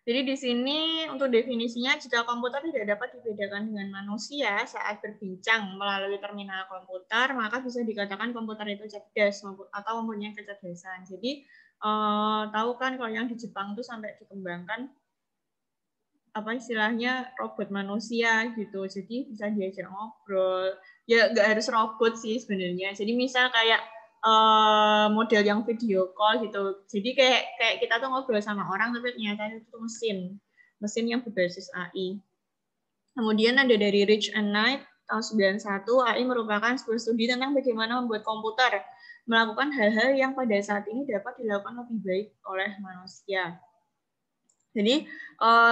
Jadi di sini untuk definisinya, jika komputer tidak dapat dibedakan dengan manusia saat berbincang melalui terminal komputer, maka bisa dikatakan komputer itu cerdas atau mempunyai kecerdasan. Jadi tahu kan kalau yang di Jepang itu sampai dikembangkan apa istilahnya robot manusia gitu. Jadi bisa diajak ngobrol. Ya nggak harus robot sih sebenarnya. Jadi misal kayak model yang video call gitu. Jadi kayak kita tuh ngobrol sama orang tapi ternyata itu mesin yang berbasis AI. Kemudian ada dari Rich and Knight tahun 91, AI merupakan sebuah studi tentang bagaimana membuat komputer melakukan hal-hal yang pada saat ini dapat dilakukan lebih baik oleh manusia. Jadi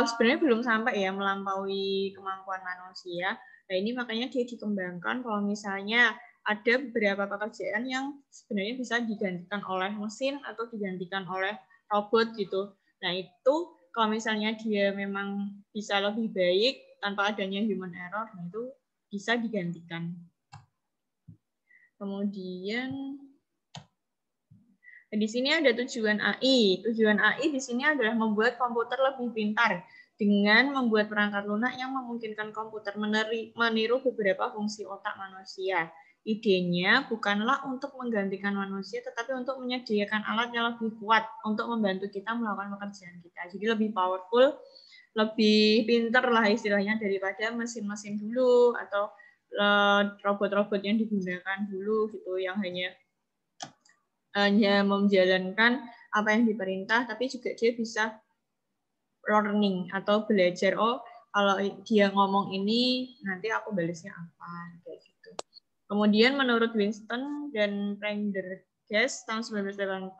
sebenarnya belum sampai ya melampaui kemampuan manusia. Nah ini makanya dia dikembangkan kalau misalnya ada beberapa pekerjaan yang sebenarnya bisa digantikan oleh mesin atau digantikan oleh robot gitu. Nah itu kalau misalnya dia memang bisa lebih baik tanpa adanya human error, nah itu bisa digantikan. Kemudian di sini ada tujuan AI. Tujuan AI di sini adalah membuat komputer lebih pintar dengan membuat perangkat lunak yang memungkinkan komputer meniru beberapa fungsi otak manusia. Idenya bukanlah untuk menggantikan manusia, tetapi untuk menyediakan alat yang lebih kuat untuk membantu kita melakukan pekerjaan kita. Jadi lebih powerful, lebih pintar lah istilahnya daripada mesin-mesin dulu atau robot-robot yang digunakan dulu gitu, yang hanya menjalankan apa yang diperintah, tapi juga dia bisa learning atau belajar. Oh, kalau dia ngomong ini, nanti aku balasnya apa, kayak gitu. Kemudian menurut Winston dan Prendergast tahun 1984,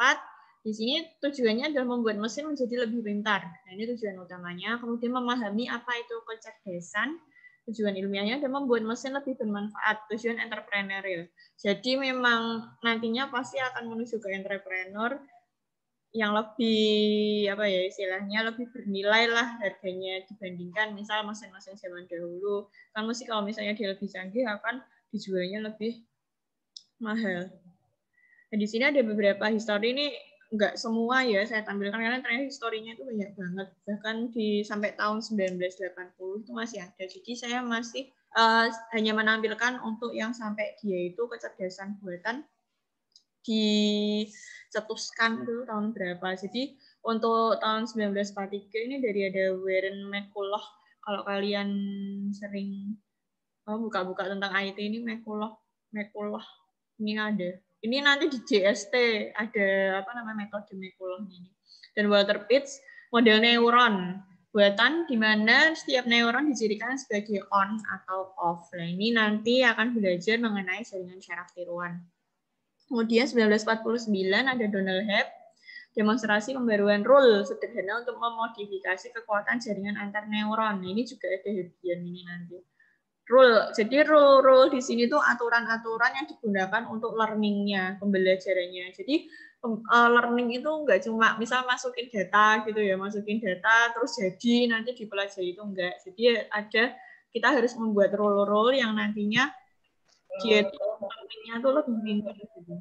di sini tujuannya adalah membuat mesin menjadi lebih pintar. Nah, ini tujuan utamanya. Kemudian memahami apa itu kecerdasan. Tujuan ilmiahnya adalah membuat mesin lebih bermanfaat. Tujuan entrepreneurial. Jadi memang nantinya pasti akan menuju ke entrepreneur yang lebih apa ya istilahnya lebih bernilai lah harganya dibandingkan misal mesin-mesin zaman dahulu. Kan mesti kalau misalnya dia lebih canggih akan dijualnya lebih mahal. Nah, di sini ada beberapa histori ini enggak semua ya saya tampilkan karena ternyata historinya itu banyak banget. Bahkan di sampai tahun 1980 itu masih ada. Jadi saya masih hanya menampilkan untuk yang sampai dia itu kecerdasan buatan dicetuskan dulu tahun berapa. Jadi untuk tahun 1943 ini dari ada Warren McCulloch. Kalau kalian sering buka-buka tentang IT ini McCulloch ini ada. Ini nanti di JST ada apa namanya metode McCulloch ini. Dan Walter Pitts model neuron buatan di mana setiap neuron dicirikan sebagai on atau off. Nah, ini nanti akan belajar mengenai jaringan syaraf tiruan. Kemudian 1949 ada Donald Hebb, demonstrasi pembaruan rule sederhana untuk memodifikasi kekuatan jaringan antar neuron. Ini juga ada Hebbian ini nanti. Rule, jadi rule di sini tuh aturan-aturan yang digunakan untuk learning-nya, pembelajarannya. Jadi learning itu nggak cuma misal masukin data gitu ya, masukin data terus jadi nanti dipelajari itu enggak. Jadi ada kita harus membuat rule-rule yang nantinya dia itu learning-nya tuh lebih pintar gitu.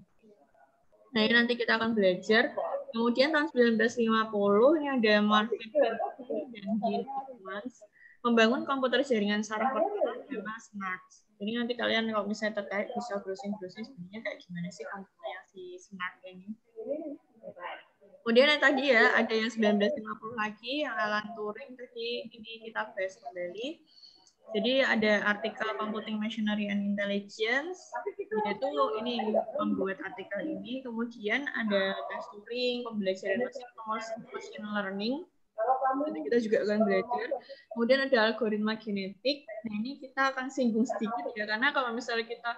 Nah, ini nanti kita akan belajar. Kemudian tahun 1950 ini ada Marvin Minsky dan Gene Edmonds membangun komputer jaringan saraf pertama bernama SMART. Jadi nanti kalian kalau misalnya tertarik bisa browsing-browsing sebenarnya kayak gimana sih komputer yang si SMART ini. Kemudian yang tadi ya ada yang 1950 lagi yang Alan Turing, tadi ini kita bahas kembali. Jadi ada artikel Computing Machinery and Intelligence, yaitu ini membuat artikel ini. Kemudian ada tes Turing, pembelajaran machine learning. Nanti kita juga akan belajar. Kemudian ada algoritma genetik. Nah ini kita akan singgung sedikit ya, karena kalau misalnya kita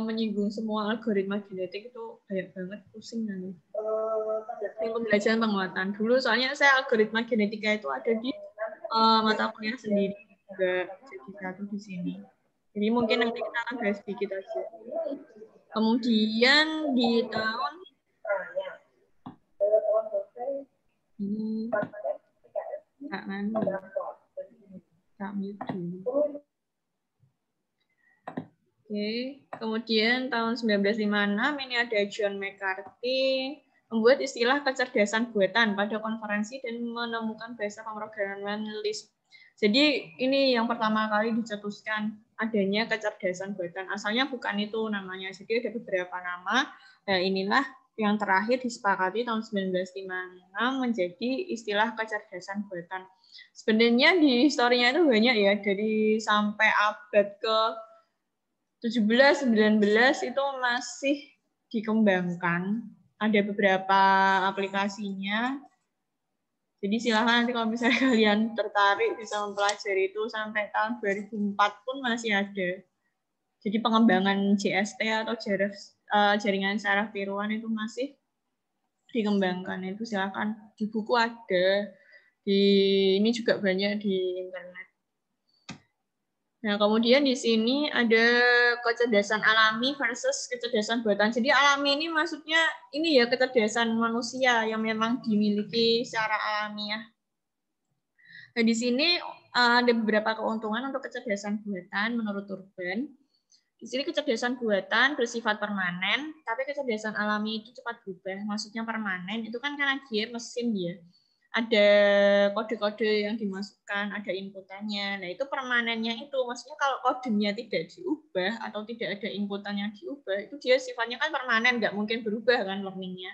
menyinggung semua algoritma genetik itu banyak banget pusing nanti. Ini pembelajaran penguatan dulu, soalnya saya algoritma genetika itu ada di mata kuliah sendiri juga jadi satu di sini. Jadi mungkin nanti kita akan bahas sedikit aja. Kemudian di tahun ini tak mute dulu. Oke, kemudian tahun 1956 ini ada John McCarthy membuat istilah kecerdasan buatan pada konferensi dan menemukan bahasa pemrograman Lisp. Jadi ini yang pertama kali dicetuskan adanya kecerdasan buatan. Asalnya bukan itu namanya. Jadi ada beberapa nama. Nah, inilah yang terakhir disepakati tahun 1956 menjadi istilah kecerdasan buatan. Sebenarnya di historinya itu banyak ya, dari sampai abad ke 17, 19 itu masih dikembangkan. Ada beberapa aplikasinya. Jadi silahkan nanti kalau misalnya kalian tertarik bisa mempelajari itu sampai tahun 2004 pun masih ada. Jadi pengembangan JST atau jaringan saraf tiruan itu masih dikembangkan. Itu silahkan di buku ada, ini juga banyak di internet. Nah, kemudian di sini ada kecerdasan alami versus kecerdasan buatan. Jadi alami ini maksudnya ini ya kecerdasan manusia yang memang dimiliki secara alamiah. Nah, di sini ada beberapa keuntungan untuk kecerdasan buatan menurut Turban. Di sini kecerdasan buatan bersifat permanen, tapi kecerdasan alami itu cepat berubah. Maksudnya permanen itu kan karena dia mesin ya. Ada kode-kode yang dimasukkan, ada inputannya. Nah, itu permanennya itu. Maksudnya kalau kodenya tidak diubah atau tidak ada inputan yang diubah, itu dia sifatnya kan permanen, nggak mungkin berubah kan learning-nya.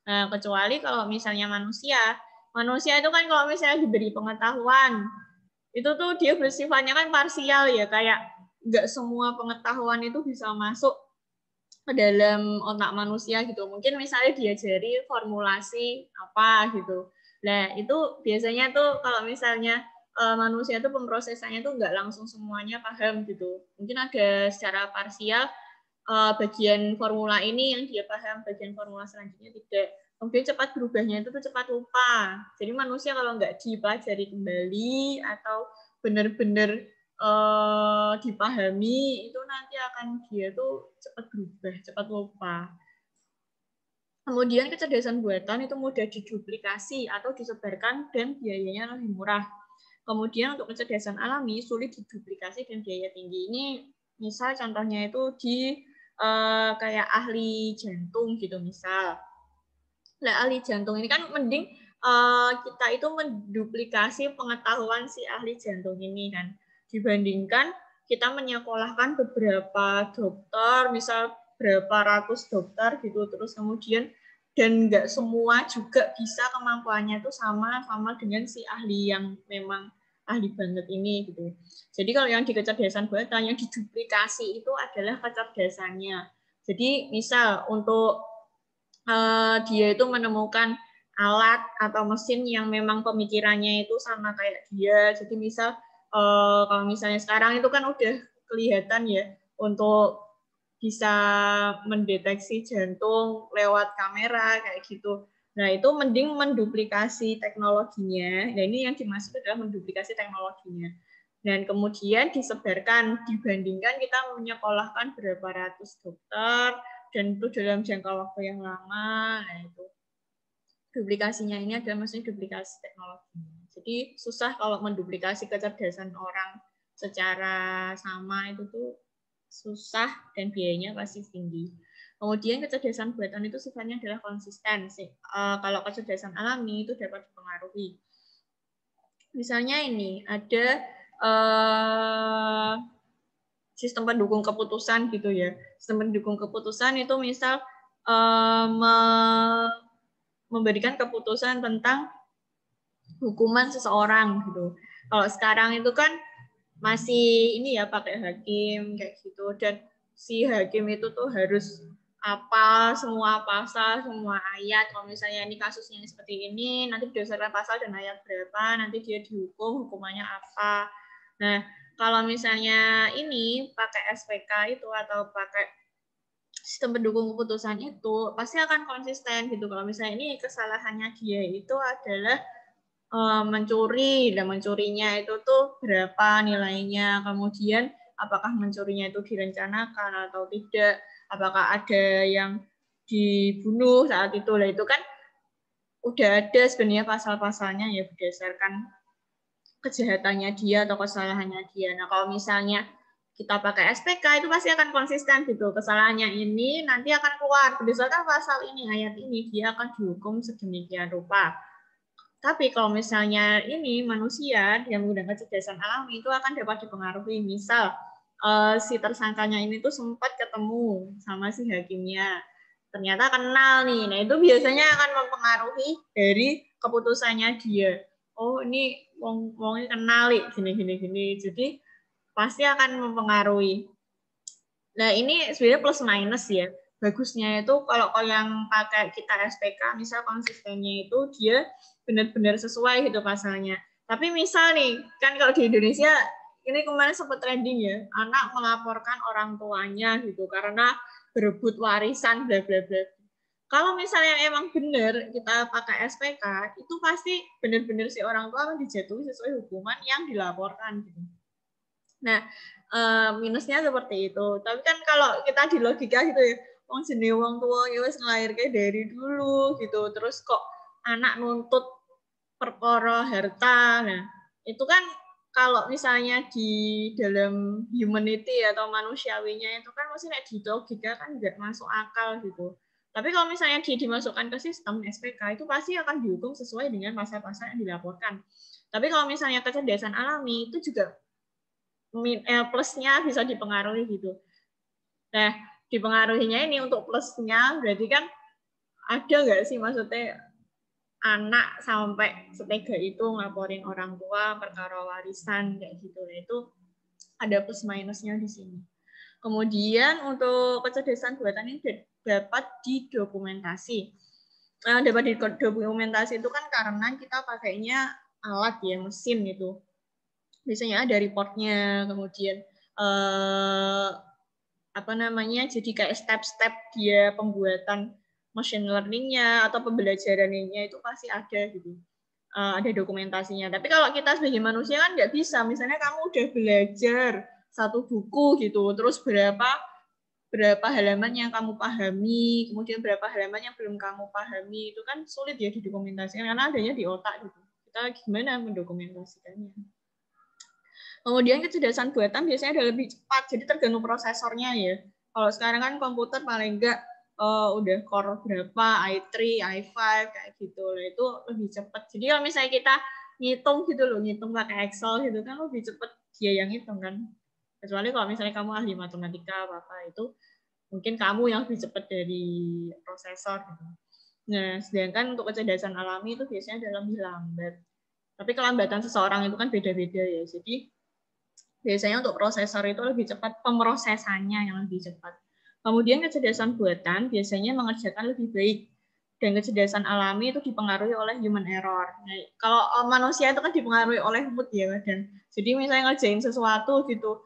Nah, kecuali kalau misalnya manusia itu kan kalau misalnya diberi pengetahuan, itu tuh dia bersifatnya kan parsial ya, kayak nggak semua pengetahuan itu bisa masuk ke dalam otak manusia gitu. Mungkin misalnya diajari formulasi apa gitu. Nah, itu biasanya tuh kalau misalnya manusia tuh pemrosesannya tuh nggak langsung semuanya paham gitu. Mungkin ada secara parsial bagian formula ini yang dia paham, bagian formula selanjutnya tidak. Kemudian cepat berubahnya itu tuh cepat lupa. Jadi manusia kalau nggak dipelajari kembali atau benar-benar dipahami, itu nanti akan dia tuh cepat berubah, cepat lupa. Kemudian kecerdasan buatan itu mudah diduplikasi atau disebarkan dan biayanya lebih murah. Kemudian untuk kecerdasan alami sulit diduplikasi dan biaya tinggi. Ini misal contohnya itu di kayak ahli jantung gitu misal. Nah, ahli jantung ini kan mending kita itu menduplikasi pengetahuan si ahli jantung ini kan dibandingkan kita menyekolahkan beberapa dokter, misal berapa ratus dokter gitu, terus kemudian dan nggak semua juga bisa kemampuannya itu sama dengan si ahli yang memang ahli banget ini gitu. Jadi kalau yang di kecerdasan buatan yang diduplikasi itu adalah kecerdasannya. Jadi misal untuk dia itu menemukan alat atau mesin yang memang pemikirannya itu sama kayak dia. Jadi misal kalau misalnya sekarang itu kan udah kelihatan ya untuk bisa mendeteksi jantung lewat kamera kayak gitu. Nah, itu mending menduplikasi teknologinya. Nah, ini yang dimaksud adalah menduplikasi teknologinya. Dan kemudian disebarkan, dibandingkan kita menyekolahkan berapa ratus dokter, dan itu dalam jangka waktu yang lama. Nah, itu duplikasinya ini adalah maksudnya duplikasi teknologi. Jadi susah kalau menduplikasi kecerdasan orang secara sama itu tuh susah dan biayanya pasti tinggi. Kemudian kecerdasan buatan itu sifatnya adalah konsisten. Kalau kecerdasan alami itu dapat dipengaruhi. Misalnya ini ada sistem pendukung keputusan gitu ya. Sistem pendukung keputusan itu misal memberikan keputusan tentang hukuman seseorang gitu. Kalau sekarang itu kan masih ini ya pakai hakim kayak gitu, dan si hakim itu tuh harus apa semua pasal, semua ayat. Kalau misalnya ini kasusnya seperti ini, nanti berdasarkan pasal dan ayat berapa, nanti dia dihukum, hukumannya apa. Nah, kalau misalnya ini pakai SPK itu atau pakai sistem pendukung keputusan itu, pasti akan konsisten gitu. Kalau misalnya ini kesalahannya dia itu adalah mencuri, dan mencurinya itu tuh berapa nilainya, kemudian apakah mencurinya itu direncanakan atau tidak, apakah ada yang dibunuh saat itu. Lah itu kan udah ada sebenarnya pasal-pasalnya ya berdasarkan kejahatannya dia atau kesalahannya dia. Nah, kalau misalnya kita pakai SPK itu pasti akan konsisten gitu. Kesalahannya ini nanti akan keluar berdasarkan pasal ini, ayat ini, dia akan dihukum sedemikian rupa. Tapi kalau misalnya ini manusia yang menggunakan kecerdasan alami itu akan dapat dipengaruhi. Misal si tersangkanya ini tuh sempat ketemu sama si hakimnya, ternyata kenal nih. Nah itu biasanya akan mempengaruhi dari keputusannya dia. Oh ini wong ini kenal gini. Jadi pasti akan mempengaruhi. Nah, ini sebenarnya plus minus ya. Bagusnya itu kalau yang pakai kita SPK, misal konsistennya itu dia benar-benar sesuai gitu pasalnya. Tapi misal nih, kan kalau di Indonesia, ini kemarin sempat trending ya, anak melaporkan orang tuanya gitu, karena berebut warisan, bla bla bla. Kalau misalnya emang benar kita pakai SPK, itu pasti benar-benar si orang tua akan dijatuhi sesuai hukuman yang dilaporkan gitu. Nah, minusnya seperti itu. Tapi kan kalau kita di logika gitu ya, wong jenenge wong tua ya wis nglairke dari dulu gitu. Terus kok anak nuntut perkara harta. Nah, itu kan kalau misalnya di dalam humanity atau manusiawinya itu kan mesti nek di logika kan nggak masuk akal gitu. Tapi kalau misalnya dia dimasukkan ke sistem SPK itu pasti akan dihukum sesuai dengan pasal-pasal yang dilaporkan. Tapi kalau misalnya kecerdasan alami itu juga plusnya bisa dipengaruhi gitu. Nah, dipengaruhinya ini untuk plusnya berarti kan ada nggak sih maksudnya anak sampai setega itu ngelaporin orang tua perkara warisan kayak gitu. Nah, itu ada plus minusnya di sini. Kemudian untuk kecerdasan buatan ini dapat didokumentasi. Dapat didokumentasi itu kan karena kita pakainya alat ya, mesin gitu. Biasanya ada reportnya, kemudian jadi kayak step-step dia pembuatan machine learning-nya atau pembelajarannya itu pasti ada gitu. Ada dokumentasinya. Tapi kalau kita sebagai manusia kan nggak bisa. Misalnya kamu udah belajar satu buku gitu, terus berapa halaman yang kamu pahami, kemudian berapa halaman yang belum kamu pahami, itu kan sulit ya didokumentasikan karena adanya di otak gitu. Kita gimana mendokumentasikannya? Kemudian kecerdasan buatan biasanya ada lebih cepat, jadi tergantung prosesornya ya. Kalau sekarang kan komputer paling enggak udah core berapa, i3, i5 kayak gitu. Nah, itu lebih cepat. Jadi kalau misalnya kita ngitung gitu loh, ngitung pakai Excel gitu kan lebih cepat dia yang ngitung kan. Kecuali kalau misalnya kamu ahli matematika apa itu mungkin kamu yang lebih cepat dari prosesor gitu. Nah, sedangkan untuk kecerdasan alami itu biasanya ada lebih lambat. Tapi kelambatan seseorang itu kan beda-beda ya. Jadi biasanya untuk prosesor itu lebih cepat, pemrosesannya yang lebih cepat. Kemudian kecerdasan buatan biasanya mengerjakan lebih baik. Dan kecerdasan alami itu dipengaruhi oleh human error. Nah, kalau manusia itu kan dipengaruhi oleh mood ya kadang. Jadi misalnya ngerjain sesuatu gitu,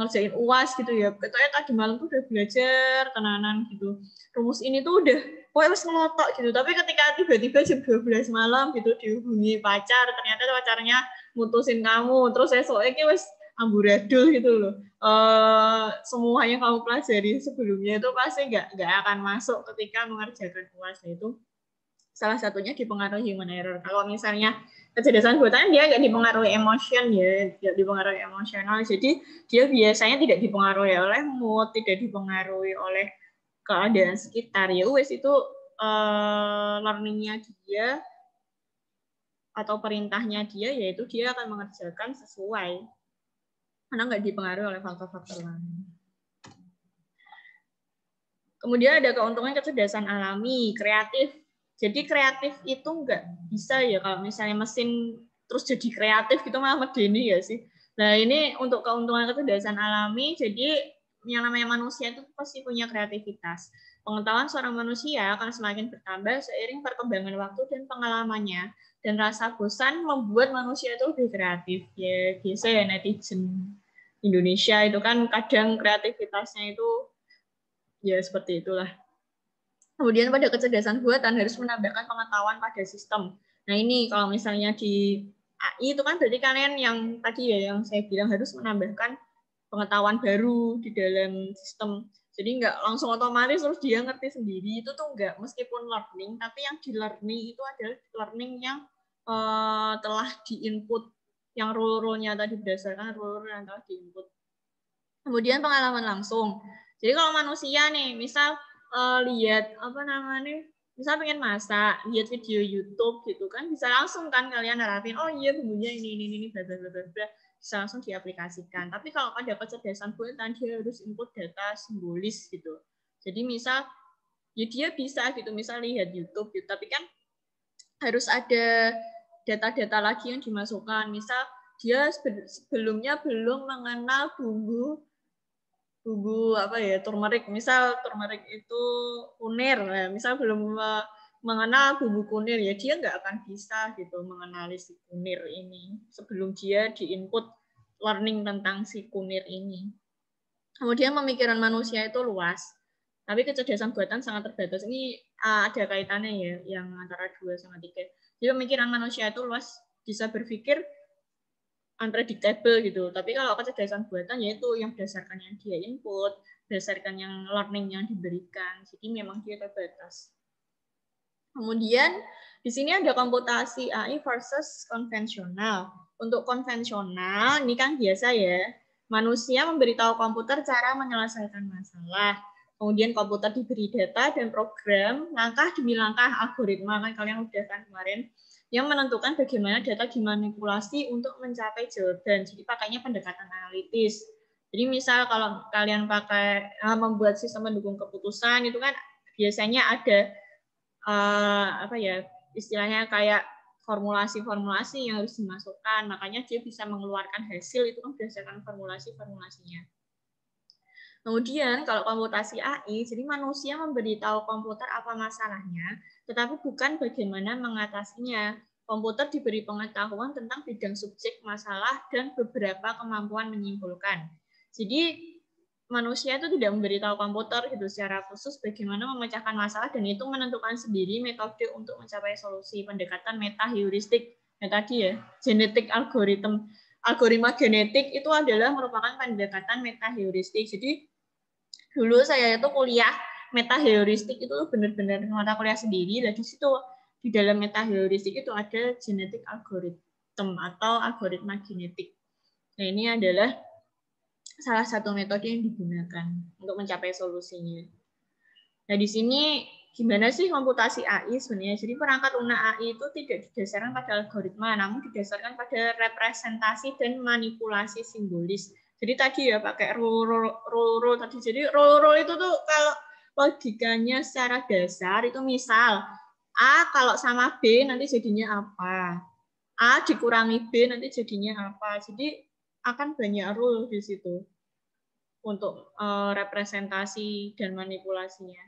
ngerjain UAS gitu ya. Katanya tadi malam tuh udah belajar tenanan gitu. Rumus ini tuh udah pokoknya harus ngelotok gitu. Tapi ketika tiba-tiba jam 12 malam gitu dihubungi pacar, ternyata pacarnya mutusin kamu, terus esoknya wis amburadul gitu loh. Semua yang kamu pelajari sebelumnya itu pasti nggak akan masuk ketika mengerjakan UAS. Itu salah satunya dipengaruhi human error. Kalau misalnya kecerdasan buatan dia nggak dipengaruhi emotion ya, tidak dipengaruhi emosional. Jadi dia biasanya tidak dipengaruhi oleh mood, tidak dipengaruhi oleh keadaan sekitar. Ya wes itu learningnya dia atau perintahnya dia, yaitu dia akan mengerjakan sesuai karena nggak dipengaruhi oleh faktor-faktor lain. Kemudian ada keuntungan kecerdasan alami, kreatif. Jadi kreatif itu nggak bisa ya kalau misalnya mesin terus jadi kreatif gitu malah medeni ya sih. Nah ini untuk keuntungan kecerdasan alami, jadi yang namanya manusia itu pasti punya kreativitas. Pengetahuan seorang manusia akan semakin bertambah seiring perkembangan waktu dan pengalamannya. Dan rasa bosan membuat manusia itu lebih kreatif. Ya biasa ya netizen Indonesia itu kan kadang kreativitasnya itu ya seperti itulah. Kemudian pada kecerdasan buatan harus menambahkan pengetahuan pada sistem. Nah ini kalau misalnya di AI itu kan berarti kalian yang tadi ya yang saya bilang harus menambahkan pengetahuan baru di dalam sistem. Jadi nggak langsung otomatis terus dia ngerti sendiri, itu tuh nggak, meskipun learning, tapi yang di learning itu adalah learning yang telah di-input, yang rule-rule-nya tadi berdasarkan rule-rule yang telah di-input. Kemudian pengalaman langsung. Jadi kalau manusia nih, misal lihat misal pengen masak, lihat video YouTube gitu kan, bisa langsung kan kalian nerapin, oh iya bumbunya ini, bla bla bla bla, bisa langsung diaplikasikan. Tapi kalau ada kecerdasan buatan, dia harus input data simbolis gitu. Jadi misal, ya dia bisa gitu, misal lihat YouTube gitu, tapi kan harus ada data-data lagi yang dimasukkan. Misal dia sebelumnya belum mengenal bumbu turmeric, misal turmeric itu kunir ya, misal belum mengenal bumbu kunir ya, dia nggak akan bisa gitu mengenali si kunir ini sebelum dia diinput learning tentang si kunir ini. Kemudian pemikiran manusia itu luas, tapi kecerdasan buatan sangat terbatas. Ini ada kaitannya ya, yang antara 2 sama 3. Jadi pemikiran manusia itu luas, bisa berpikir unpredictable gitu. Tapi kalau kecerdasan buatan yaitu yang berdasarkan yang dia input, berdasarkan yang learning yang diberikan. Jadi memang dia terbatas. Kemudian di sini ada komputasi AI versus konvensional. Untuk konvensional ini kan biasa ya, manusia memberitahu komputer cara menyelesaikan masalah. Kemudian komputer diberi data dan program langkah demi langkah algoritma, kan kalian udah kan kemarin, yang menentukan bagaimana data dimanipulasi untuk mencapai jawaban. Jadi pakainya pendekatan analitis. Jadi misal kalau kalian pakai membuat sistem pendukung keputusan itu kan biasanya ada istilahnya kayak formulasi-formulasi yang harus dimasukkan. Makanya dia bisa mengeluarkan hasil itu kan berdasarkan formulasi-formulasinya. Kemudian kalau komputasi AI, jadi manusia memberitahu komputer apa masalahnya, tetapi bukan bagaimana mengatasinya. Komputer diberi pengetahuan tentang bidang subjek masalah dan beberapa kemampuan menyimpulkan. Jadi manusia itu tidak memberitahu komputer gitu secara khusus bagaimana memecahkan masalah dan itu menentukan sendiri metode untuk mencapai solusi. Pendekatan meta-heuristik, tadi ya, genetik algoritma genetik itu adalah merupakan pendekatan meta-heuristik. Jadi dulu saya itu kuliah meta-heuristik itu benar-benar mata kuliah sendiri. Dan di situ di dalam meta-heuristik itu ada genetik algoritma atau algoritma genetik. Nah, ini adalah salah satu metode yang digunakan untuk mencapai solusinya. Nah, di sini gimana sih komputasi AI sebenarnya? Jadi perangkat lunak AI itu tidak didasarkan pada algoritma, namun didasarkan pada representasi dan manipulasi simbolis. Jadi tadi ya pakai rule tadi. Jadi rule itu tuh kalau logikanya secara dasar itu misal A kalau sama B nanti jadinya apa? A dikurangi B nanti jadinya apa? Jadi akan banyak rule di situ untuk representasi dan manipulasinya.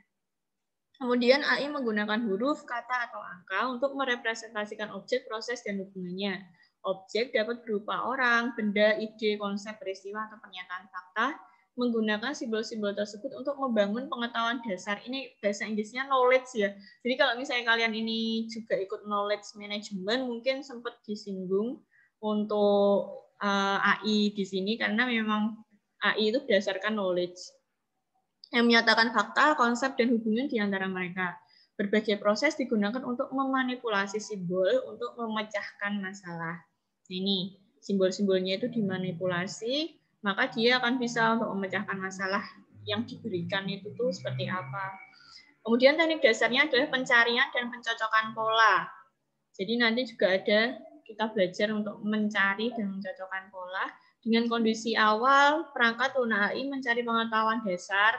Kemudian AI menggunakan huruf, kata, atau angka untuk merepresentasikan objek, proses, dan hubungannya. Objek dapat berupa orang, benda, ide, konsep, peristiwa, atau pernyataan fakta, menggunakan simbol-simbol tersebut untuk membangun pengetahuan dasar. Ini bahasa Inggrisnya knowledge ya. Jadi kalau misalnya kalian ini juga ikut knowledge management, mungkin sempat disinggung untuk AI di sini karena memang AI itu berdasarkan knowledge yang menyatakan fakta, konsep, dan hubungan di antara mereka. Berbagai proses digunakan untuk memanipulasi simbol untuk memecahkan masalah. Ini simbol-simbolnya itu dimanipulasi, maka dia akan bisa untuk memecahkan masalah yang diberikan itu tuh seperti apa. Kemudian teknik dasarnya adalah pencarian dan pencocokan pola. Jadi nanti juga ada kita belajar untuk mencari dan mencocokkan pola. Dengan kondisi awal, perangkat lunak AI mencari pengetahuan dasar,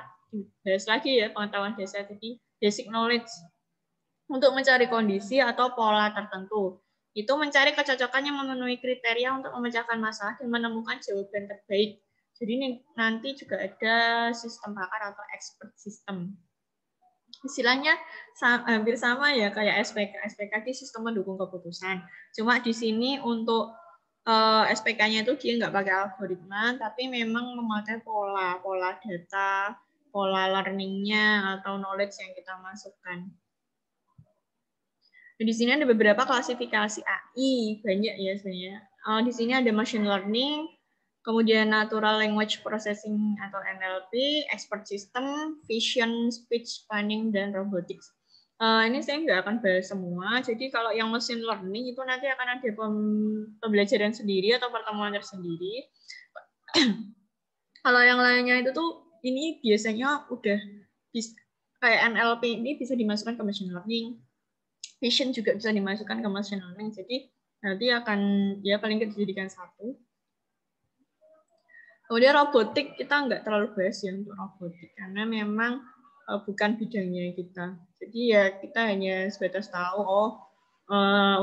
bahas lagi ya pengetahuan dasar, jadi basic knowledge, untuk mencari kondisi atau pola tertentu. Itu mencari kecocokan yang memenuhi kriteria untuk memecahkan masalah dan menemukan jawaban terbaik. Jadi nanti juga ada sistem pakar atau expert system. Istilahnya hampir sama ya kayak SPK. SPK di sistem mendukung keputusan. Cuma di sini untuk SPK-nya itu dia nggak pakai algoritma, tapi memang memakai pola data, pola learning-nya atau knowledge yang kita masukkan. Di sini ada beberapa klasifikasi AI, banyak ya sebenarnya. Di sini ada machine learning, kemudian natural language processing atau NLP, expert system, vision, speech planning, dan robotics. Ini saya nggak akan bahas semua. Jadi kalau yang machine learning itu nanti akan ada pembelajaran sendiri atau pertemuan tersendiri. Kalau yang lainnya itu tuh ini biasanya udah kayak NLP ini bisa dimasukkan ke machine learning, vision juga bisa dimasukkan ke machine learning. Jadi nanti akan ya paling dijadikan satu. Kemudian robotik kita nggak terlalu bahas ya untuk robotik karena memang bukan bidangnya kita. Jadi ya kita hanya sebatas tahu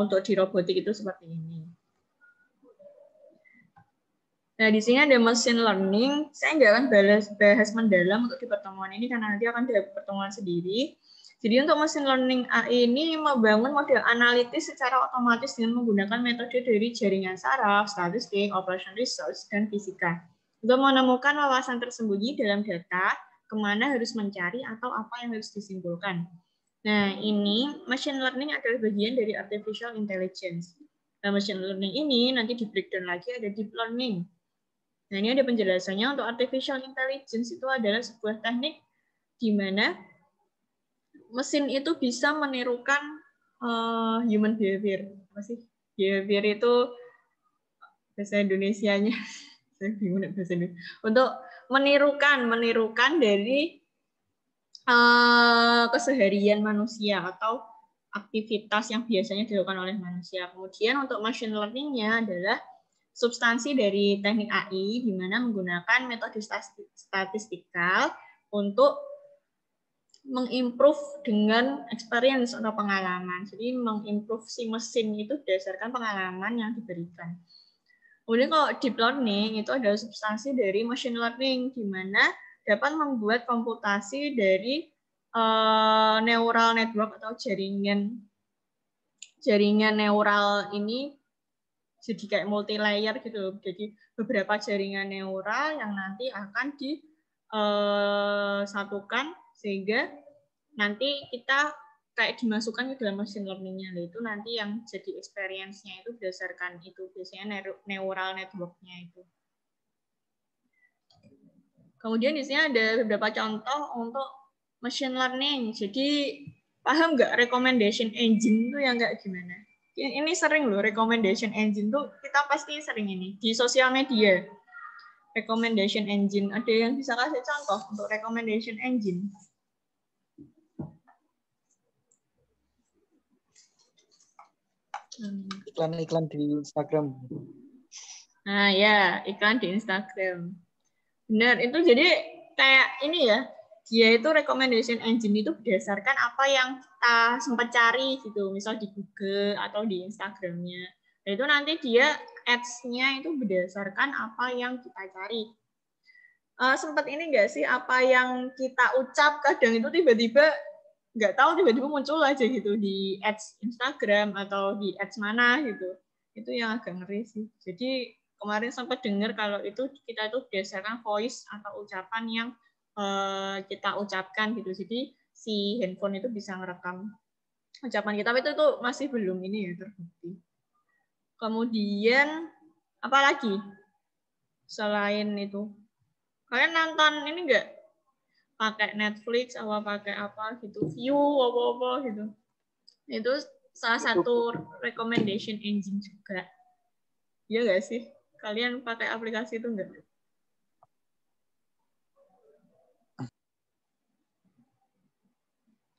untuk di robotik itu seperti ini. Nah, di sini ada machine learning. Saya nggak akan bahas mendalam untuk di pertemuan ini karena nanti akan ada pertemuan sendiri. Jadi untuk machine learning AI ini membangun model analitis secara otomatis dengan menggunakan metode dari jaringan saraf, statistik, operation research, dan fisika. Untuk menemukan wawasan tersembunyi dalam data, kemana harus mencari atau apa yang harus disimpulkan. Nah, ini machine learning adalah bagian dari artificial intelligence. Nah, machine learning ini nanti di breakdown lagi ada deep learning. Nah, ini ada penjelasannya untuk artificial intelligence itu adalah sebuah teknik di mana mesin itu bisa menirukan human behavior. Apa sih? Behavior itu bahasa Indonesianya. Saya bingung bahasa Indonesia. Untuk menirukan dari keseharian manusia atau aktivitas yang biasanya dilakukan oleh manusia. Kemudian untuk machine learning-nya adalah substansi dari teknik AI di mana menggunakan metode statistikal untuk mengimprove dengan experience atau pengalaman. Jadi mengimprove si mesin itu berdasarkan pengalaman yang diberikan. Kemudian kalau deep learning itu adalah substansi dari machine learning di mana dapat membuat komputasi dari neural network atau jaringan neural ini jadi kayak multi layer gitu. Jadi beberapa jaringan neural yang nanti akan disatukan sehingga nanti kita kayak dimasukkan ke dalam machine learning-nya. Itu nanti yang jadi experience-nya itu berdasarkan itu biasanya neural network-nya itu. Kemudian di sini ada beberapa contoh untuk machine learning. Jadi paham nggak recommendation engine itu yang nggak gimana? Ini sering loh recommendation engine tuh kita pasti sering ini di sosial media. Recommendation engine, ada yang bisa kasih contoh untuk recommendation engine? Iklan-iklan di Instagram. Nah ya, iklan di Instagram. Benar, itu jadi kayak ini ya, dia itu recommendation engine itu berdasarkan apa yang kita sempat cari gitu, misal di Google atau di Instagramnya. Nah, itu nanti dia ads-nya itu berdasarkan apa yang kita cari. Sempat ini nggak sih, apa yang kita ucap kadang itu tiba-tiba nggak tahu tiba-tiba muncul aja gitu di ads Instagram atau di ads mana gitu. Itu yang agak ngeri sih. Jadi kemarin sempat dengar kalau itu kita itu berdasarkan voice atau ucapan yang kita ucapkan gitu. Jadi si handphone itu bisa ngerekam ucapan kita, tapi itu masih belum ini ya terbukti. Kemudian apa lagi selain itu? Kalian nonton ini enggak pakai Netflix atau pakai apa gitu, View apa-apa gitu. Itu salah satu recommendation engine juga. Iya nggak sih? Kalian pakai aplikasi itu enggak?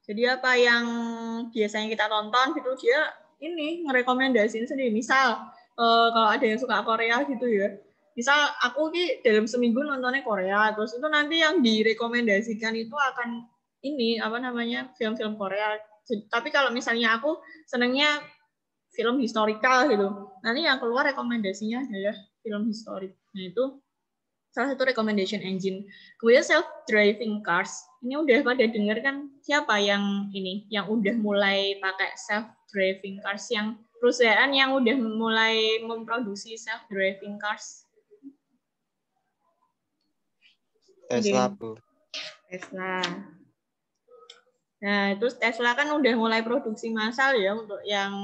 Jadi apa yang biasanya kita tonton gitu dia ini ngerekomendasiin sendiri. Misal kalau ada yang suka Korea gitu ya. Misal aku ki dalam seminggu nontonnya Korea, terus itu nanti yang direkomendasikan itu akan ini apa namanya film-film Korea. Tapi kalau misalnya aku senangnya film historical gitu, nanti yang keluar rekomendasinya adalah film historik. Nah itu salah satu recommendation engine. Kemudian self-driving cars. Ini udah pada denger kan siapa yang ini, yang udah mulai pakai self-driving cars, yang perusahaan yang udah mulai memproduksi self-driving cars? Tesla. Tesla. Nah, terus Tesla kan udah mulai produksi massal ya untuk yang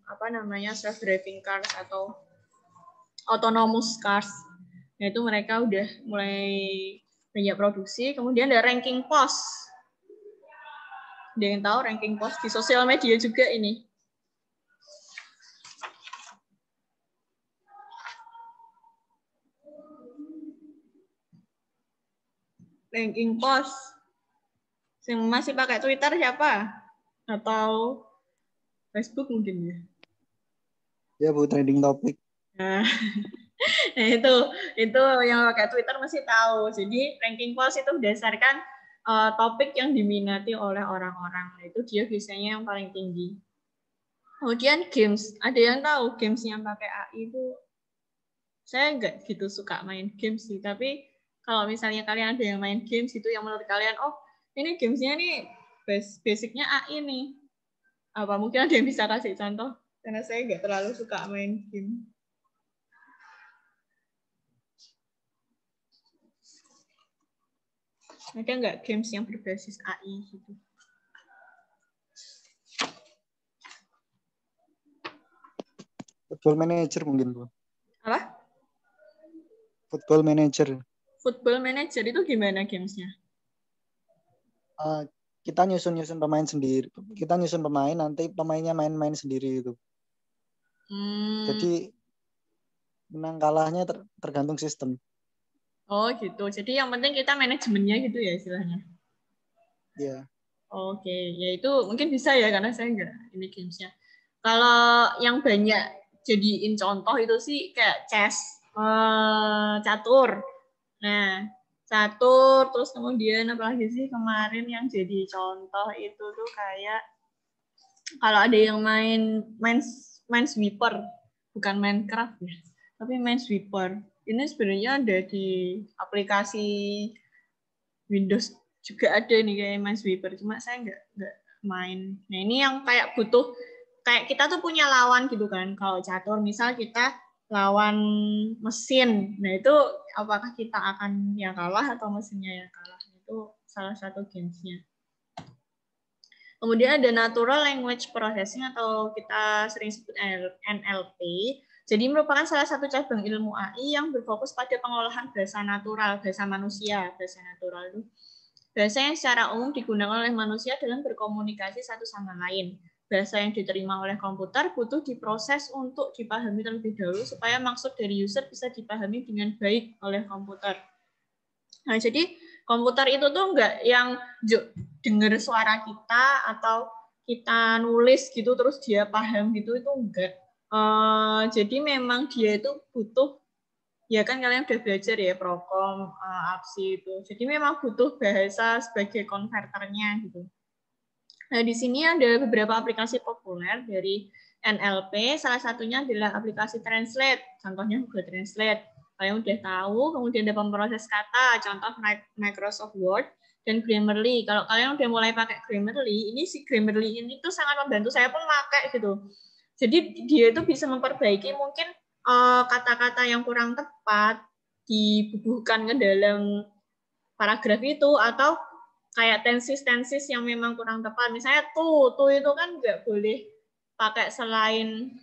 apa namanya self-driving cars atau autonomous cars. Nah, itu mereka udah mulai banyak produksi. Kemudian ada ranking post. Ada yang tahu ranking post di sosial media juga ini? ranking post. Yang masih pakai Twitter siapa? Atau Facebook mungkin ya? Ya Bu, trending topik. Nah, nah itu yang pakai Twitter masih tahu. Jadi ranking post itu berdasarkan topik yang diminati oleh orang-orang. Itu dia biasanya yang paling tinggi. Kemudian games, ada yang tahu games yang pakai AI itu? Saya nggak gitu suka main games sih, tapi kalau misalnya kalian ada yang main games itu yang menurut kalian, oh ini gamesnya nih basicnya AI nih. Apa mungkin ada yang bisa kasih contoh? Karena saya nggak terlalu suka main game. Ada nggak games yang berbasis AI gitu? Football Manager mungkin Bu. Apa? Football Manager. Football Manager itu gimana gamesnya? Kita nyusun pemain sendiri. Kita nyusun pemain, nanti pemainnya main-main sendiri itu. Jadi menang kalahnya tergantung sistem. Oh gitu. Jadi yang penting kita manajemennya gitu ya istilahnya. Iya. Oke, ya itu mungkin bisa ya karena saya nggak ini gamesnya. Kalau yang banyak jadiin contoh itu sih kayak chess, catur. Nah, catur terus kemudian apalagi sih kemarin yang jadi contoh itu tuh kayak kalau ada yang main sweeper, bukan Minecraft ya, tapi main sweeper. Ini sebenarnya ada di aplikasi Windows juga ada nih kayak main sweeper, cuma saya nggak main. Nah ini yang kayak butuh kayak kita tuh punya lawan gitu kan. Kalau catur misal kita lawan mesin, nah itu apakah kita akan yang kalah atau mesinnya yang kalah? Itu salah satu gamesnya. Kemudian ada Natural Language Processing atau kita sering sebut NLP. Jadi merupakan salah satu cabang ilmu AI yang berfokus pada pengolahan bahasa natural, bahasa manusia. Bahasa natural itu bahasa yang secara umum digunakan oleh manusia dalam berkomunikasi satu sama lain. Bahasa yang diterima oleh komputer butuh diproses untuk dipahami terlebih dahulu supaya maksud dari user bisa dipahami dengan baik oleh komputer. Nah, jadi komputer itu tuh enggak yang dengar suara kita atau kita nulis gitu terus dia paham gitu, itu enggak. Jadi memang dia itu butuh, ya kan kalian udah belajar ya Prokom, APSI itu. Jadi memang butuh bahasa sebagai konverternya gitu. Nah, di sini ada beberapa aplikasi populer dari NLP. Salah satunya adalah aplikasi Translate. Contohnya Google Translate. Kalian udah tahu. Kemudian ada pemproses kata. Contoh Microsoft Word dan Grammarly. Kalau kalian udah mulai pakai Grammarly, ini si Grammarly ini tuh sangat membantu. Saya pun pakai gitu. Jadi dia itu bisa memperbaiki mungkin kata-kata yang kurang tepat dibubuhkan ke dalam paragraf itu, atau kayak tensis yang memang kurang tepat. Misalnya tuh itu kan nggak boleh pakai selain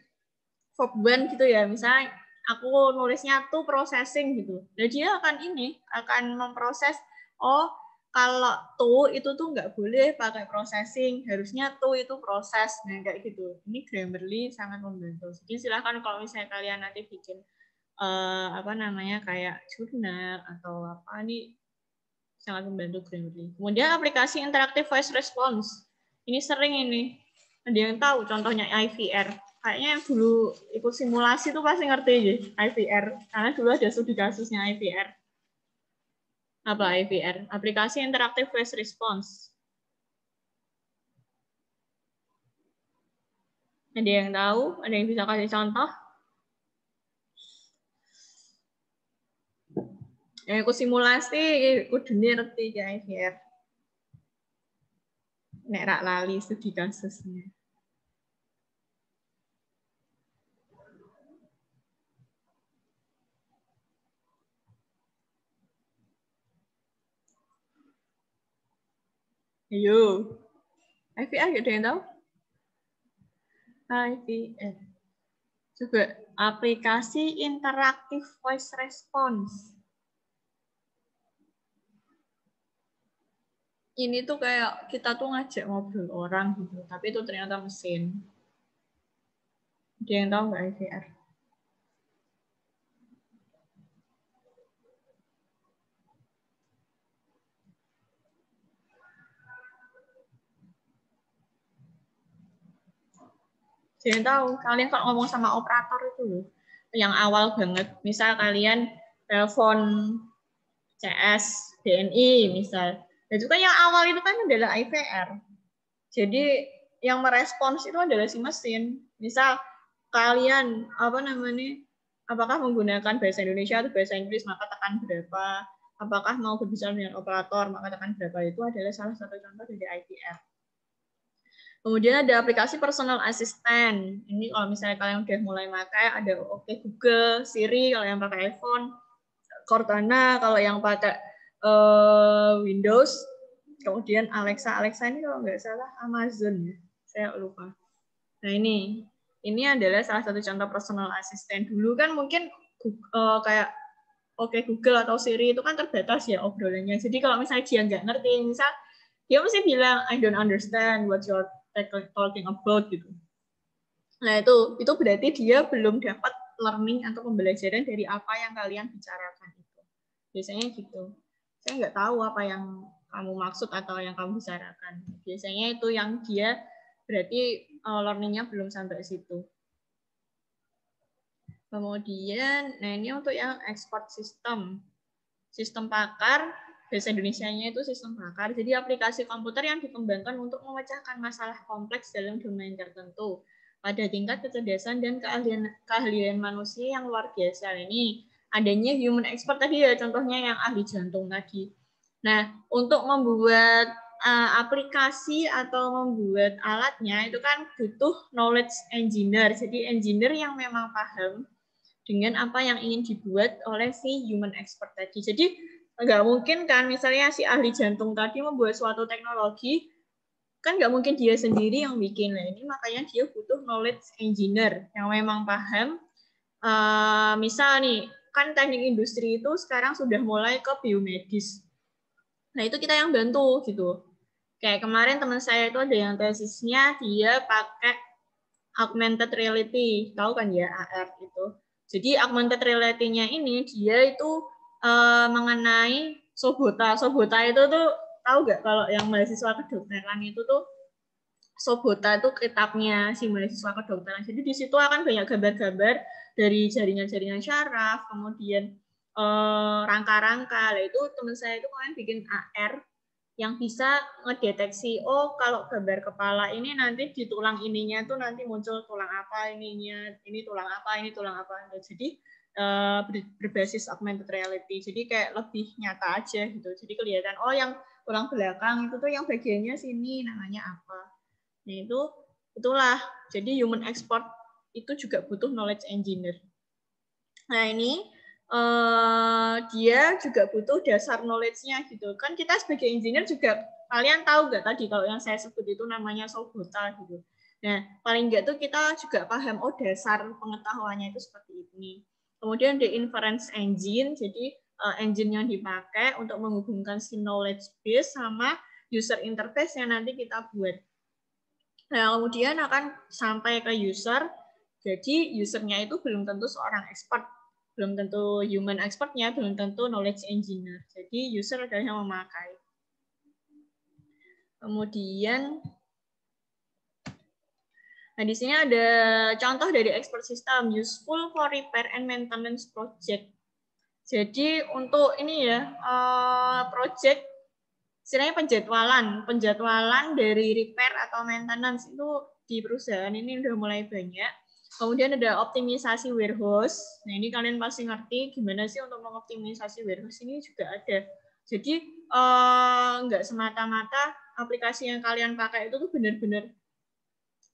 verb one gitu ya. Misalnya aku nulisnya tuh processing gitu. Jadi dia akan memproses, oh kalau tuh itu tuh nggak boleh pakai processing, harusnya tuh itu proses. Nah kayak gitu. Ini Grammarly sangat membantu. Jadi silahkan kalau misalnya kalian nanti bikin kayak jurnal atau apa nih, sangat membantu Grammarly. Kemudian aplikasi interaktif voice response. Ini sering ini. Ada yang tahu contohnya IVR. Kayaknya yang dulu ikut simulasi tuh pasti ngerti aja IVR. Karena dulu ada studi kasusnya IVR. Apa IVR? Aplikasi interaktif voice response. Ada yang tahu? Ada yang bisa kasih contoh? Yang ikut simulasi, kudu ngerti ya IVR. Nek rak lali studi kasusnya. Ayo. IVR ada yang tahu? IVR. Coba aplikasi interaktif voice response. Ini tuh kayak kita tuh ngajak ngobrol orang gitu, tapi itu ternyata mesin. Ada yang tahu nggak IVR? Jangan tahu, kalian kalau ngomong sama operator itu loh, yang awal banget, misal kalian telepon CS, BNI misal, itu kan yang awal itu kan adalah IVR. Jadi yang merespons itu adalah si mesin. Misal kalian apakah menggunakan bahasa Indonesia atau bahasa Inggris, maka tekan berapa. Apakah mau berbicara dengan operator, maka tekan berapa. Itu adalah salah satu contoh dari IVR. Kemudian ada aplikasi personal assistant. Ini kalau misalnya kalian udah mulai pakai, ada Oke Google, Siri kalau yang pakai iPhone, Cortana kalau yang pakai Windows, kemudian Alexa ini kalau nggak salah Amazon ya, saya lupa. Nah ini adalah salah satu contoh personal assistant. Dulu kan mungkin kayak Oke Google atau Siri itu kan terbatas ya obrolannya. Jadi kalau misalnya dia nggak ngerti, misal dia mesti bilang I don't understand what you're talking about gitu. Nah itu berarti dia belum dapat learning atau pembelajaran dari apa yang kalian bicarakan itu. Biasanya gitu. Saya nggak tahu apa yang kamu maksud atau yang kamu bicarakan. Biasanya itu yang dia berarti learning-nya belum sampai situ. Kemudian, nah ini untuk yang export system. Sistem pakar, bahasa Indonesianya itu sistem pakar. Jadi aplikasi komputer yang dikembangkan untuk memecahkan masalah kompleks dalam domain tertentu pada tingkat kecerdasan dan keahlian manusia yang luar biasa. Ini adanya human expert tadi ya, contohnya yang ahli jantung tadi. Nah, untuk membuat aplikasi atau membuat alatnya itu kan butuh knowledge engineer. Jadi engineer yang memang paham dengan apa yang ingin dibuat oleh si human expert tadi. Jadi nggak mungkin kan misalnya si ahli jantung tadi membuat suatu teknologi, kan nggak mungkin dia sendiri yang bikin. Nah, ini makanya dia butuh knowledge engineer yang memang paham. Misal nih, kan teknik industri itu sekarang sudah mulai ke biomedis. Nah, itu kita yang bantu gitu. Kayak kemarin teman saya itu ada yang tesisnya dia pakai augmented reality, tahu kan ya AR itu. Jadi augmented reality-nya ini dia itu mengenai Sobota. Sobota itu tuh tahu nggak kalau yang mahasiswa kedokteran itu tuh Sobota itu kitabnya si mahasiswa kedokteran. Jadi di situ akan banyak gambar-gambar dari jaringan-jaringan syaraf, kemudian rangka-rangka. Lah itu teman saya itu kemarin bikin AR yang bisa ngedeteksi, oh kalau gambar kepala ini nanti di tulang ininya tuh nanti muncul tulang apa ininya, ini tulang apa, ini tulang apa. Jadi berbasis augmented reality. Jadi kayak lebih nyata aja gitu. Jadi kelihatan, oh yang tulang belakang itu tuh yang bagiannya sini namanya apa. Nah itulah. Jadi human expert itu juga butuh knowledge engineer. Nah ini dia juga butuh dasar knowledge-nya gitu. Kan kita sebagai engineer juga, kalian tahu nggak tadi kalau yang saya sebut itu namanya Sobota gitu. Nah, paling nggak tuh kita juga paham, oh dasar pengetahuannya itu seperti ini. Kemudian the inference engine, jadi engine yang dipakai untuk menghubungkan si knowledge base sama user interface yang nanti kita buat. Nah, kemudian akan sampai ke user, jadi usernya itu belum tentu seorang expert. Belum tentu human expertnya, belum tentu knowledge engineer. Jadi user adalah yang memakai. Kemudian, nah di sini ada contoh dari expert system, useful for repair and maintenance project. Jadi untuk ini ya, project, istilahnya penjadwalan dari repair atau maintenance itu di perusahaan ini udah mulai banyak. Kemudian ada optimisasi warehouse. Nah ini kalian pasti ngerti gimana sih untuk mengoptimisasi warehouse ini juga ada. Jadi nggak semata-mata aplikasi yang kalian pakai itu tuh benar-benar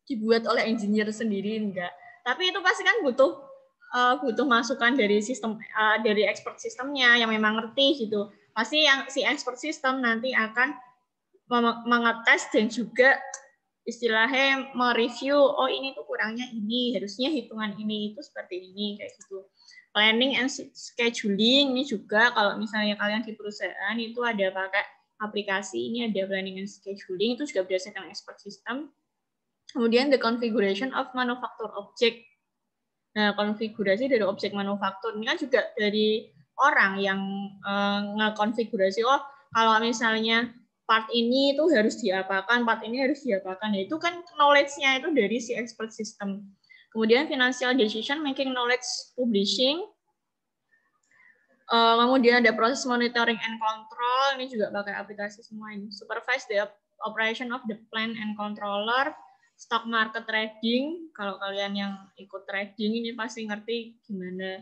dibuat oleh engineer sendiri, enggak. Tapi itu pasti kan butuh masukan dari sistem dari expert sistemnya yang memang ngerti gitu. Pasti yang si expert system nanti akan mengetes dan juga istilahnya mereview, oh ini tuh kurangnya ini, harusnya hitungan ini itu seperti ini, kayak gitu. Planning and scheduling ini juga kalau misalnya kalian di perusahaan itu ada pakai aplikasi, ini ada planning and scheduling, itu juga berdasarkan expert system. Kemudian the configuration of manufacture object. Nah, konfigurasi dari objek manufaktur ini kan juga dari orang yang ngekonfigurasi, oh kalau misalnya part ini itu harus diapakan, part ini harus diapakan. Ya, itu kan knowledge-nya itu dari si expert system. Kemudian financial decision making knowledge publishing. Kemudian ada proses monitoring and control. Ini juga pakai aplikasi semua ini. Supervise the operation of the plan and controller. Stock market trading. Kalau kalian yang ikut trading ini pasti ngerti gimana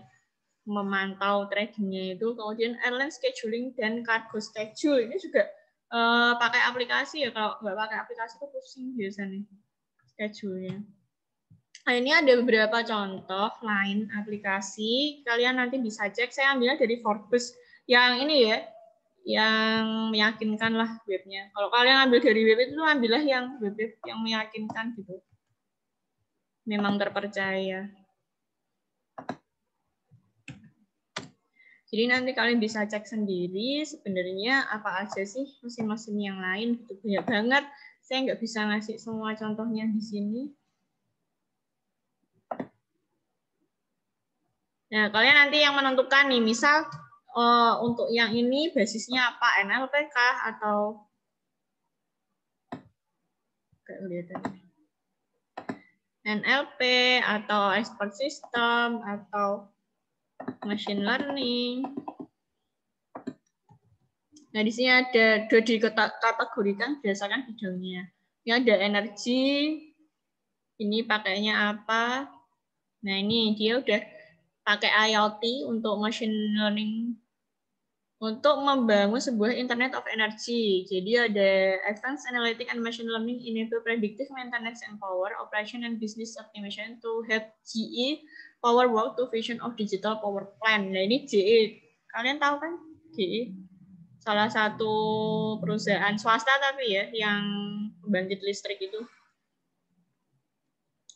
memantau tradingnya itu. Kemudian airline scheduling dan cargo schedule. Ini juga pakai aplikasi ya. Kalau nggak pakai aplikasi itu pusing biasanya schedule-nya. Nah, ini ada beberapa contoh lain aplikasi. Kalian nanti bisa cek. Saya ambilnya dari Forbes yang ini ya, yang meyakinkan lah webnya. Kalau kalian ambil dari web itu ambillah yang web yang meyakinkan gitu. Memang terpercaya. Jadi nanti kalian bisa cek sendiri sebenarnya apa aja sih mesin-mesin yang lain gitu, banyak banget. Saya nggak bisa ngasih semua contohnya di sini. Nah, kalian nanti yang menentukan nih, misal untuk yang ini basisnya apa, NLP kah atau NLP atau expert system atau machine learning. Nah, di sini ada dikategorikan berdasarkan bidangnya. Ini ada energi, ini pakainya apa. Nah, ini dia udah pakai IoT untuk machine learning untuk membangun sebuah Internet of Energy. Jadi ada Advanced Analytic and Machine Learning enable predictive maintenance and power operation and business optimization to help GE power work to vision of digital power plant. Nah, ini GE. Kalian tahu kan GE? Salah satu perusahaan swasta tapi ya yang pembangkit listrik itu.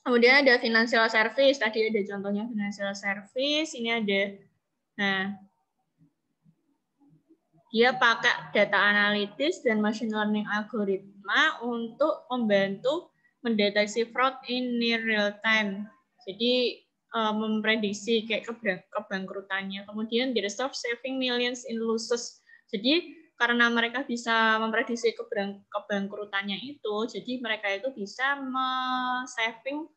Kemudian ada financial service. Tadi ada contohnya financial service. Ini ada. Nah, dia pakai data analitis dan machine learning algoritma untuk membantu mendeteksi fraud in near real time. Jadi memprediksi kayak kebangkrutannya. Kemudian they stop saving millions in losses. Jadi karena mereka bisa memprediksi kebangkrutannya itu, jadi mereka itu bisa saving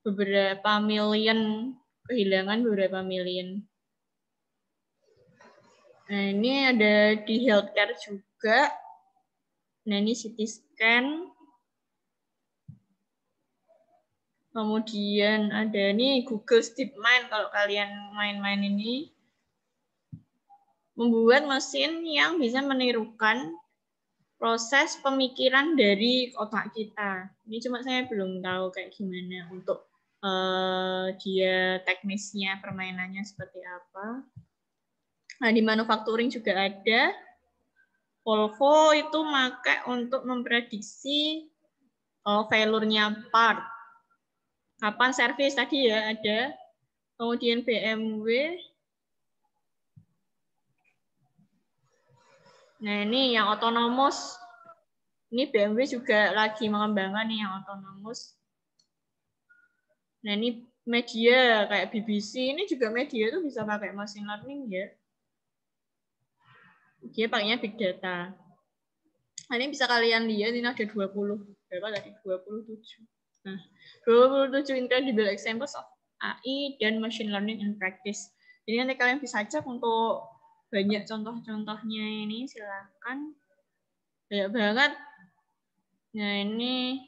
beberapa million, kehilangan beberapa million. Nah, ini ada di healthcare juga. Nah, ini CT scan. Kemudian ada nih Google DeepMind kalau kalian main-main ini. Membuat mesin yang bisa menirukan proses pemikiran dari otak kita. Ini cuma saya belum tahu kayak gimana untuk dia teknisnya, permainannya seperti apa. Nah, di manufacturing juga ada. Volvo itu pakai untuk memprediksi failure-nya part. Kapan servis tadi ya ada. Kemudian BMW. Nah, ini yang otonomous. Ini BMW juga lagi mengembangkan nih yang otonomous. Nah, ini media kayak BBC. Ini juga media tuh bisa pakai machine learning ya. Dia pakainya big data. Nah, ini bisa kalian lihat, ini ada 20. Berapa tadi? 27. Nah, 27 incredible examples of AI dan machine learning in practice. Jadi nanti kalian bisa cek untuk banyak contoh-contohnya ini, silakan. Banyak banget. Nah, ini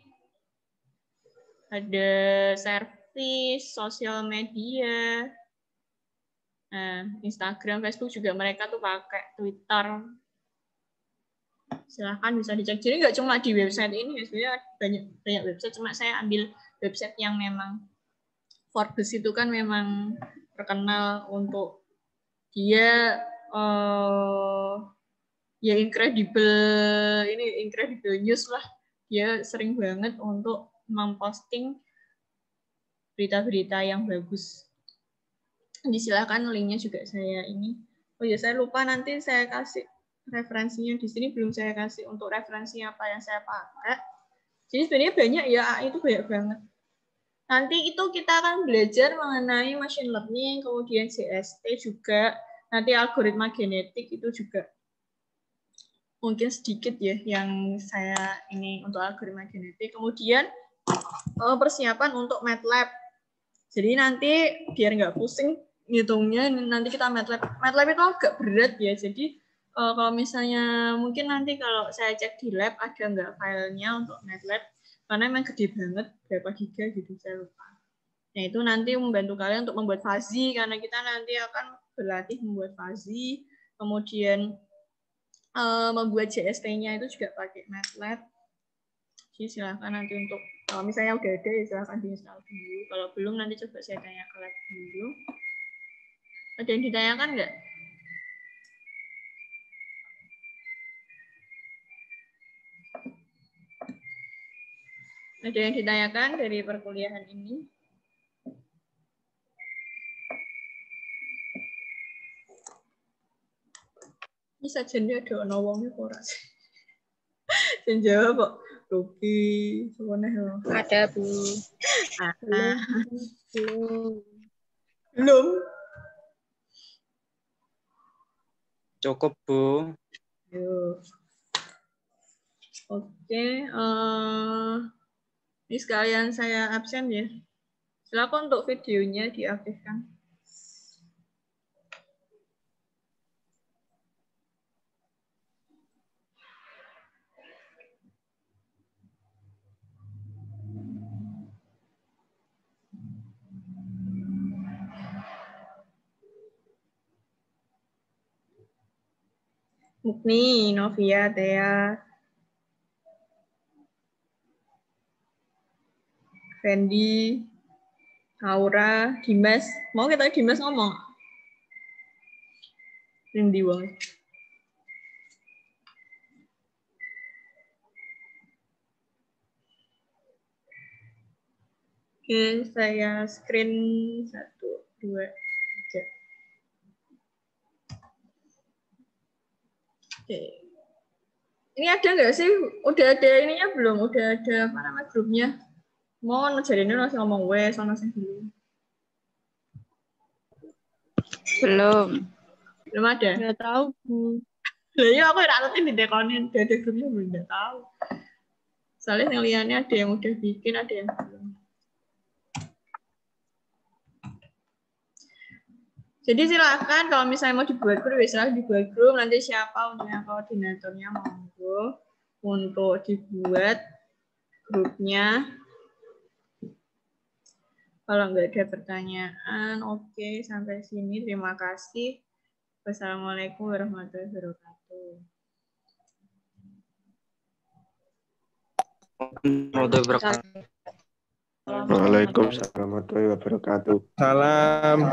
ada service, sosial media, Instagram, Facebook juga mereka tuh pakai, Twitter. Silahkan bisa dicek. Jadi nggak cuma di website ini, sebenarnya banyak website. Cuma saya ambil website yang memang Forbes itu kan memang terkenal untuk dia ya incredible news lah. Dia sering banget untuk memposting berita-berita yang bagus. Silakan linknya juga saya ini. Oh ya, saya lupa nanti saya kasih referensinya di sini, belum saya kasih untuk referensi apa yang saya pakai. Jadi sebenarnya banyak ya, AI itu banyak banget. Nanti itu kita akan belajar mengenai machine learning, kemudian CST juga, nanti algoritma genetik itu juga. mungkin sedikit ya yang saya ini untuk algoritma genetik. Kemudian persiapan untuk MATLAB. Jadi nanti biar nggak pusing ngitungnya, nanti kita MATLAB. MATLAB itu agak berat ya, jadi kalau misalnya mungkin nanti kalau saya cek di lab ada nggak filenya untuk MATLAB, karena memang gede banget, berapa giga gitu, saya lupa. Nah itu nanti membantu kalian untuk membuat fuzzy, karena kita nanti akan berlatih membuat fuzzy, kemudian membuat JST-nya itu juga pakai MATLAB. Jadi silahkan nanti untuk, kalau misalnya udah ada ya silahkan diinstal dulu. Kalau belum nanti coba saya tanya ke lab dulu. Ada yang ditanyakan nggak? Ada yang ditanyakan dari perkuliahan ini? Ini sajennya ada ono wongnya kok ora sih. Sing jawab kok Ruki, sebenarnya loh. Ada, Bu. Belum. Cukup, Bu. Yuk. Oke, ini sekalian saya absen ya. Silakan untuk videonya diaktifkan. Mukni, Novia, Thea, Fendi, Aura, Dimas. Mau kita Dimas ngomong? Fendi wong. Oke, saya screen 1, 2, 3. Oke. Ini ada nggak sih? Udah ada ininya belum? Udah ada apa namanya grupnya? Mau ngajarinnya langsung ngomong wes, sama sing dulu. Belum. Belum ada? Nggak tahu, Bu. Lah ya aku nggak tahu di dekonin, udah ada grupnya belum, nggak tahu. Soalnya yang liannya ada yang udah bikin, ada yang belum. Jadi silakan kalau misalnya mau dibuat grup, ya silahkan dibuat grup. Nanti siapa untuk yang koordinatornya monggo untuk dibuat grupnya. Kalau nggak ada pertanyaan, oke, sampai sini. Terima kasih. Wassalamualaikum warahmatullahi wabarakatuh. Waalaikumsalam warahmatullahi wabarakatuh. Salam.